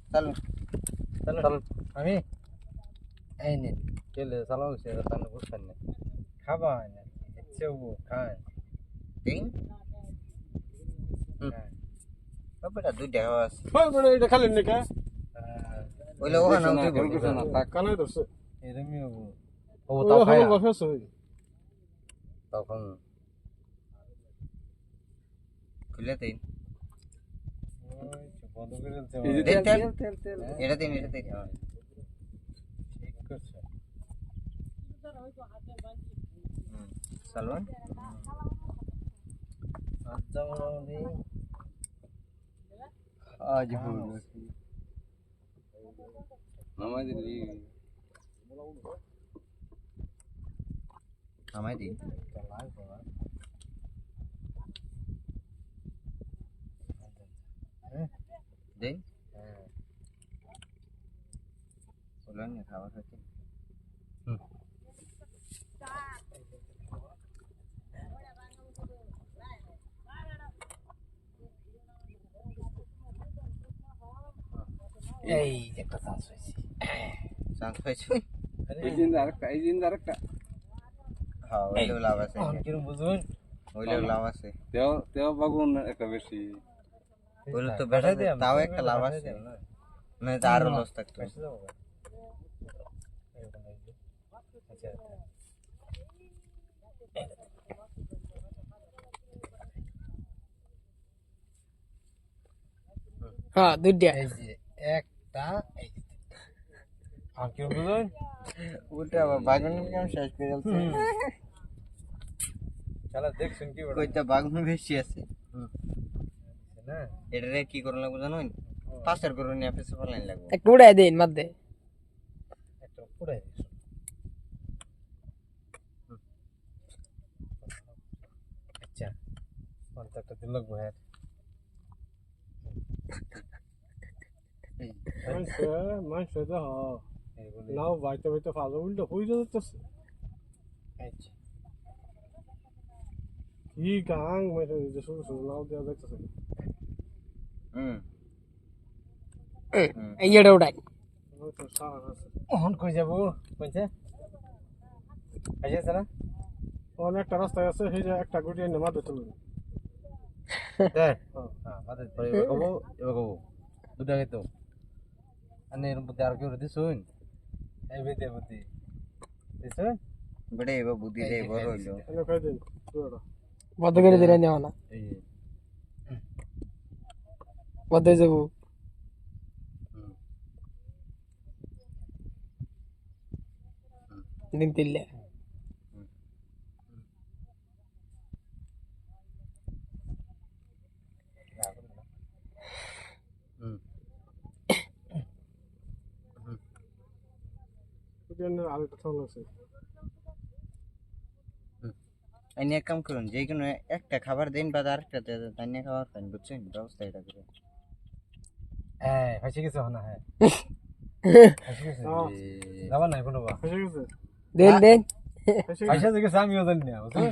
চালু চলো চালু আমি এই নিন চলে চালাও সে তাহলে বুঝছেন না খাবা না ইচ্ছেও খায় দিন বেটা দুই টাকা আছে হয় বড় এটা খালেন না কা ওইলে ওখানে উঠে কিছু না থাক কানাই ধরছে এরমই হবো ও ওই তাও খায় হলো গফেস হই তখন খুলে দিন বন্ধ করে দিতে এই যে তেল, তেল, তেল এটা দিন ঠিক করছে সালমান আচ্ছা মোটামুটি আজ হলো নামাই দিলি আমায় দিন দিন বললেন না খাবার হচ্ছে এই একটা চান্স হয়েছে চান্স হয়েছে এই জিন্দা আরেকটা হ্যাঁ ওইলেও লাভ আছে কিরম বুঝুন ওইলেও লাভ আছে তেও বাগুন একটা বেশি ওইলে তো বেটা তাও একটা লাভ আছে না তো আরো লস থাকতো হ্যাঁ দুইটা এই যে একটা এই আর কিরম বুঝুন ওটা আবার বাগুনের কেমন শেষ করে যাচ্ছে শালা দেখছেন কি বড় কইটা বাগুন বেশি আছে না এটারে কি করুন লাগবে জানো পাঁচের করুন নিয়ে পেছে ফলাইন লাগবে একটু উড়াই দিন মধ্যে একটা পুরাই দিছ আচ্ছা কন্টাক্টটা দিল গোহের মানছে যা হ এইগুলি নাও বাইতে বাইতে ফাজা উল্টো হই যাচ্ছে আচ্ছা কি গাং মানে যে শুরু শুরু নাও দেয়া যাচ্ছে হুম এই এটা উড়াই তো সাহস আছে ওহন কই যাব কইছে আইছে না অনেকটা রাস্তায় আছে সেই যে একটা গুটি এনে মাঠে তুলবে দে হ্যাঁ মাঝে পরে এবার কব দুটা গেতো আনে এর মধ্যে আর কেউ দিছুন এই বেদে বুদ্ধি দিছুন বেটা এবার বুদ্ধি দেয় বড় হইলো এনে খাই দিন দুটো বদ্ধ করে দিলে নেওয়া না এই বদ্ধ যাবো দিন তিনলে এনে আরেকটা থাল আছে আইনি এক কাম করুন যে কোনো একটা খাবার দিন বা আরেকটা তাই নিয়ে খাবার খান বুঝছেন ব্যবস্থা এটা করে হ্যাঁ ফাঁসি গেছে না হ্যাঁ ফাঁসি গেছে যাবার নাই কোনো বা এসে গেছে দেন দেন এসে ফাঁসি গেছে আমিও জানি না বুঝলেন